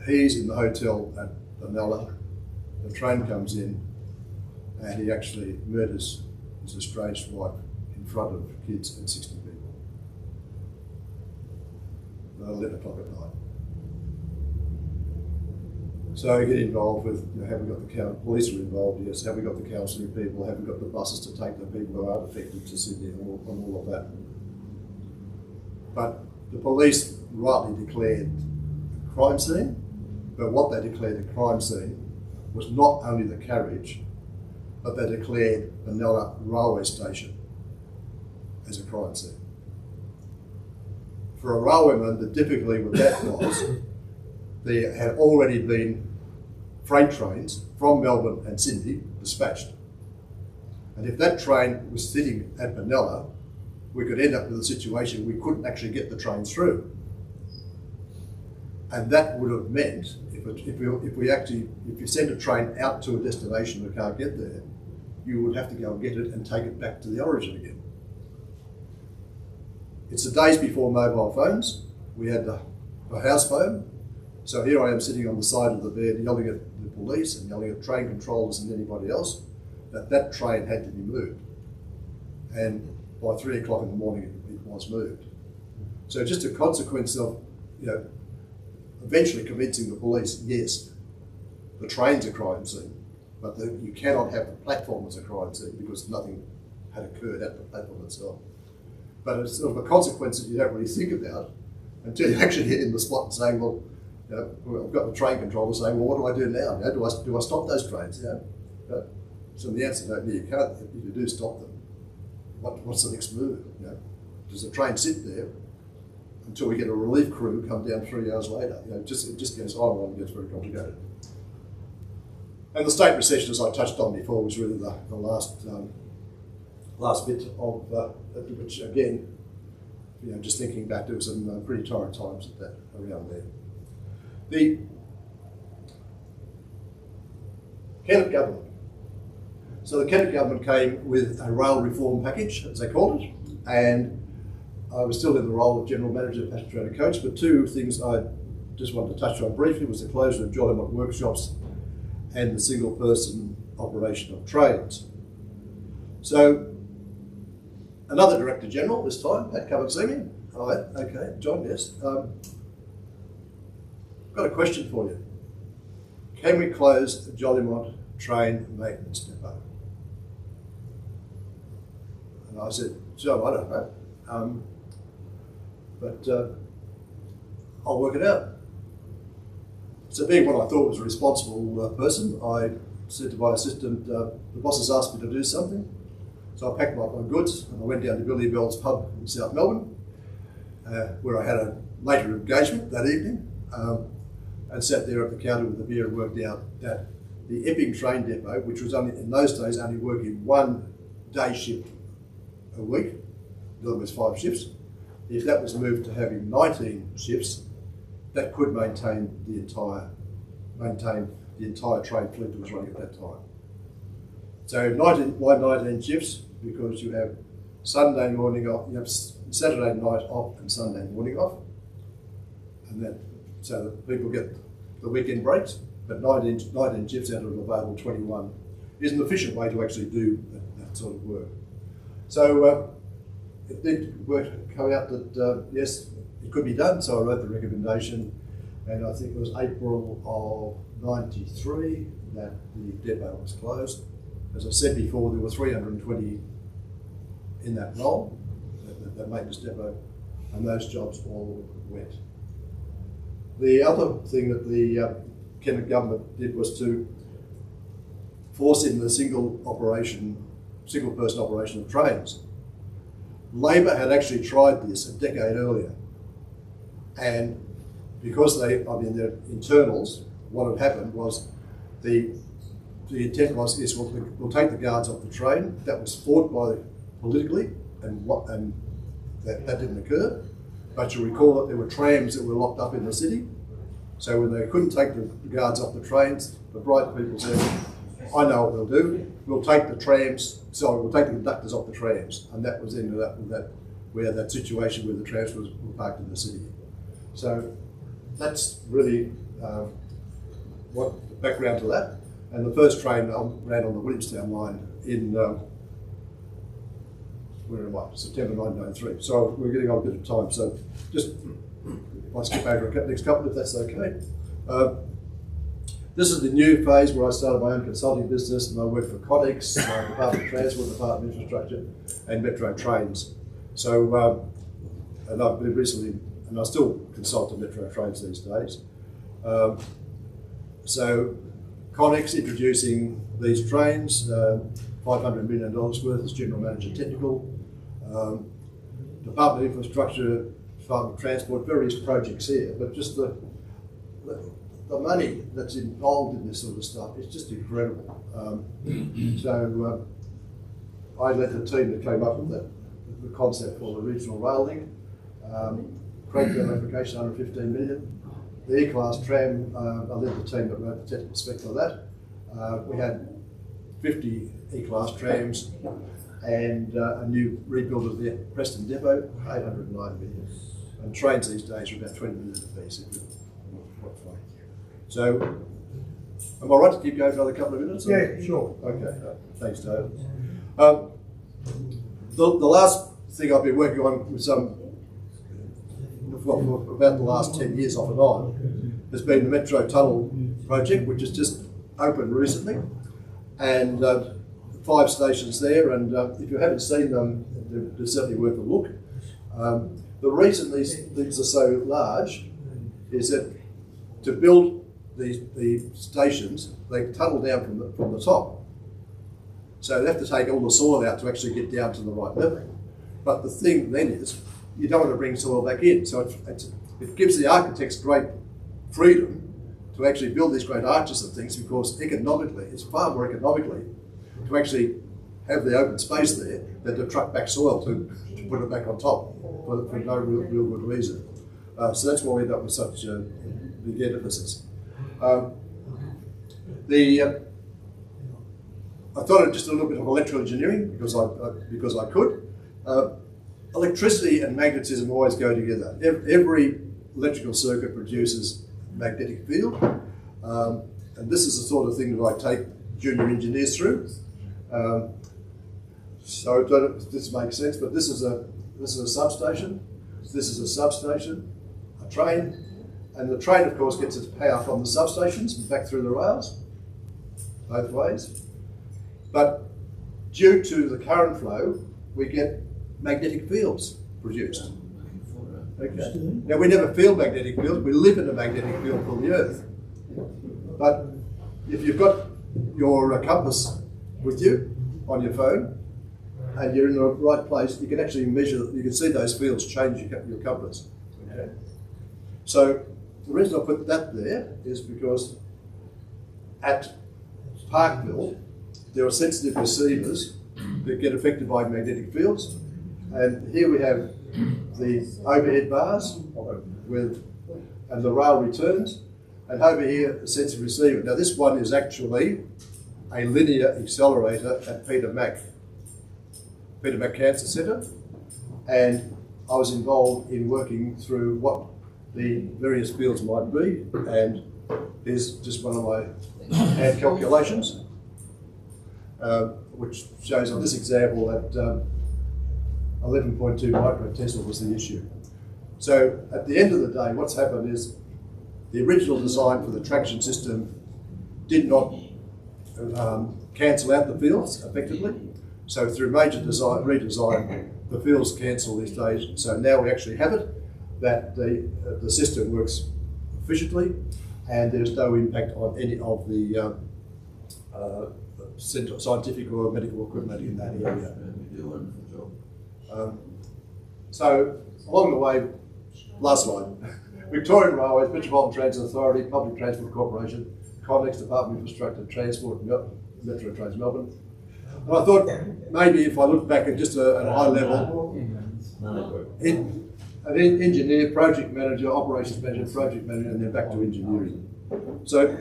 He's in the hotel at Vanilla. The train comes in and he actually murders his estranged wife in front of kids and 60 people. At 11 o'clock at night. So I get involved with, have we got the police are involved, yes, have we got the counselling people, have we got the buses to take the people who are affected to Sydney and all of that. But the police rightly declared a crime scene, but what they declared a crime scene was not only the carriage, but they declared Vanilla railway station as a crime scene. For a railwayman, the difficulty with that was there had already been freight trains from Melbourne and Sydney dispatched. And if that train was sitting at Vanilla, we could end up with a situation we couldn't actually get the train through. And that would have meant, if you send a train out to a destination that can't get there, you would have to go and get it and take it back to the origin again. It's the days before mobile phones. We had the house phone. So here I am sitting on the side of the bed yelling at the police and yelling at train controllers and anybody else that train had to be moved. And by 3 o'clock in the morning it was moved. So just a consequence of, eventually convincing the police, yes, the train's a crime scene, but you cannot have the platform as a crime scene because nothing had occurred at the platform itself. But it's sort of a consequence that you don't really think about until you actually get in the spot and saying, well, I've got the train controller saying, well, what do I do now? Do I stop those trains? So the answer is no, you can't. If you do stop them, what's the next move? Does the train sit there until we get a relief crew come down 3 hours later? It just goes on and gets very complicated. And the state recession, as I touched on before, was really the last bit of which again, just thinking back, there was some pretty torrid times at that around there. The Kennett government. So the Kennett government came with a rail reform package, as they called it, and I was still in the role of General Manager of Passenger Train Coach, but two things I just wanted to touch on briefly was the closure of Jolimont workshops and the single person operation of trains. So another Director General this time had come and see me. All right, okay, John, yes. I've got a question for you. Can we close the Jolimont train maintenance depot? And I said, John, I don't know. But I'll work it out. So being what I thought was a responsible person, I said to my assistant, the boss has asked me to do something. So I packed my goods and I went down to Billy Bell's pub in South Melbourne, where I had a later engagement that evening, and sat there at the counter with the beer and worked out that the Epping train depot, which was only in those days only working 1 day shift a week, in other words 5 shifts, if that was moved to having 19 shifts, that could maintain the entire train fleet that was running at that time. So why 19 shifts? Because you have Sunday morning off, you have Saturday night off and Sunday morning off, and that so that people get the weekend breaks. But 19 shifts out of an available 21 is an efficient way to actually do that sort of work. So it did come out that yes, it could be done. So I wrote the recommendation, and I think it was April of '93 that the depot was closed. As I said before, there were 320 in that role, that maintenance depot, and those jobs all went. The other thing that the Kennett government did was to force in the single person operation of trains. Labor had actually tried this a decade earlier, and because their internals, what had happened was the intent was, yes, we'll take the guards off the train. That was fought politically and that didn't occur. But you recall that there were trams that were locked up in the city. So when they couldn't take the guards off the trains, the bright people said, I know what we'll do. We'll take the conductors off the trams. And that was ended up with that, we had that situation where the trams were parked in the city. So that's really what the background to that. And the first train ran on the Williamstown line in September 1993. So we're getting on a bit of time. So just I'll skip over the next couple if that's okay. This is the new phase where I started my own consulting business, and I work for Codex, Department of Transport, Department of Infrastructure, and Metro Trains. So, and I've been recently, and I still consult on Metro Trains these days. So, Codex introducing these trains, $500 million worth as General Manager Technical. Department of Infrastructure, Department of Transport, various projects here, but just the money that's involved in this sort of stuff is just incredible. So I led the team that came up with the concept for the regional rail link. Craigville application, 115 million. The E-Class tram, I led the team that wrote the technical spec for that. We had 50 E-Class trams and a new rebuild of the Preston Depot, 809 million. And trains these days are about 20 million a piece. So, am I right to keep going for another couple of minutes? Yeah, sure. Okay, thanks, Dave. The last thing I've been working on with for about the last 10 years off and on has been the Metro Tunnel project, which has just opened recently. And 5 stations there, and if you haven't seen them, they're certainly worth a look. The reason these things are so large is that to build the stations, they tunnel down from the top. So they have to take all the soil out to actually get down to the right level. But the thing then is, you don't want to bring soil back in. So it gives the architects great freedom to actually build these great arches and things, because economically, it's far more economically to actually have the open space there than to truck back soil to put it back on top for no real good reason. So that's why we end up with such big edifices. I thought I'd just a little bit of electrical engineering because I could. Electricity and magnetism always go together. Every electrical circuit produces magnetic field, and this is the sort of thing that I take junior engineers through. So I don't know if this makes sense, but this is a substation. This is a substation, a train. And the train, of course, gets its power from the substations and back through the rails, both ways. But due to the current flow, we get magnetic fields produced. Okay. Now, we never feel magnetic fields, we live in a magnetic field from the Earth. But if you've got your compass with you on your phone, and you're in the right place, you can actually measure, you can see those fields change your compass. Okay. So, the reason I put that there is because at Parkville, there are sensitive receivers that get affected by magnetic fields. And here we have the overhead bars and the rail returns. And over here, a sensitive receiver. Now this one is actually a linear accelerator at Peter Mac Cancer Centre. And I was involved in working through what the various fields might be, and here's just one of my hand calculations, which shows on this example that 11.2 microtesla was the issue. So at the end of the day, what's happened is the original design for the traction system did not cancel out the fields effectively. So through major redesign, the fields cancel these days. So now we actually have it, that the system works efficiently, and there's no impact on any of the scientific or medical equipment in that area. So along the way, last slide, Victorian Railways, Metropolitan Transit Authority, Public Transport Corporation, Codex, Department of Infrastructure, Transport, Metro Trains Melbourne. And I thought maybe if I look back at just at a high level, an engineer, project manager, operations manager, project manager, and then back to engineering. So,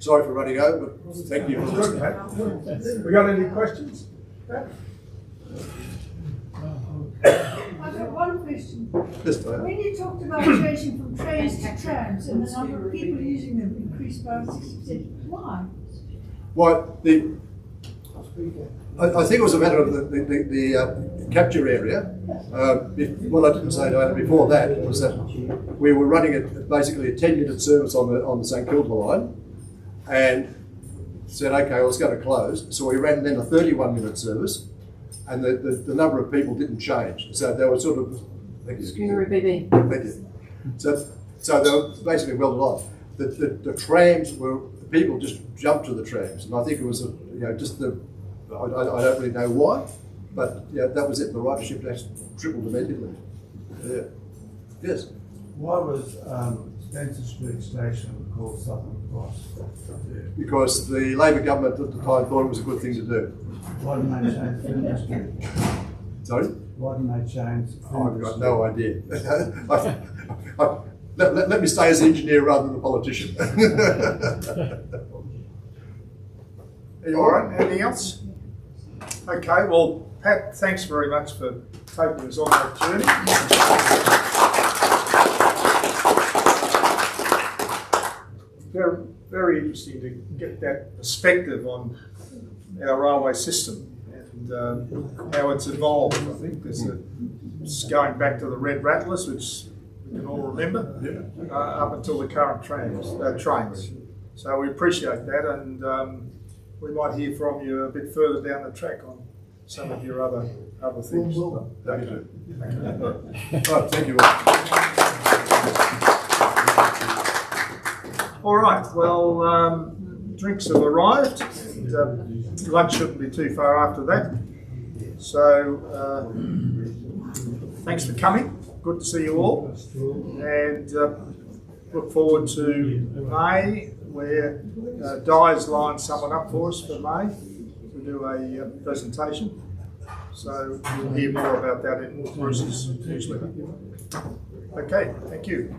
sorry for running over, but thank you for listening. We got any questions? I've got one question. Yes, ma'am. When you talked about changing from trains to trams and the number of people using them increased by 60%, why? Well, I think it was a matter of the capture area. What I didn't say before that was that we were running basically a 10-minute service on the St Kilda line, and said, okay, well, it's going to close. So we ran then a 31-minute service, and the number of people didn't change. So they were sort of, thank you. Thank you. So they were basically well aligned. The trams were, people just jumped to the trams, and I think it was just I don't really know why, but that was it. The ridership actually tripled immediately. Yeah. Yes. Why was Spencer Street Station called Southern Cross? Because the Labor government at the time thought it was a good thing to do. Why didn't they change Flinders Street? Sorry? Why didn't they change I've got no idea. Let me stay as an engineer rather than a politician. All right, anything else? Okay, well, Pat, thanks very much for taking us on that journey. Very, very interesting to get that perspective on our railway system and how it's evolved. I think it's going back to the red rattlers, which we can all remember, up until the current trains. So we appreciate that, and we might hear from you a bit further down the track on some of your other things. Thank you. Right, thank you all. All right, well, drinks have arrived, and lunch shouldn't be too far after that. So, thanks for coming. Good to see you all, and look forward to May, where Di's lined someone up for us for May to do a presentation. So you'll hear more about that in Bruce's newsletter. Okay, thank you.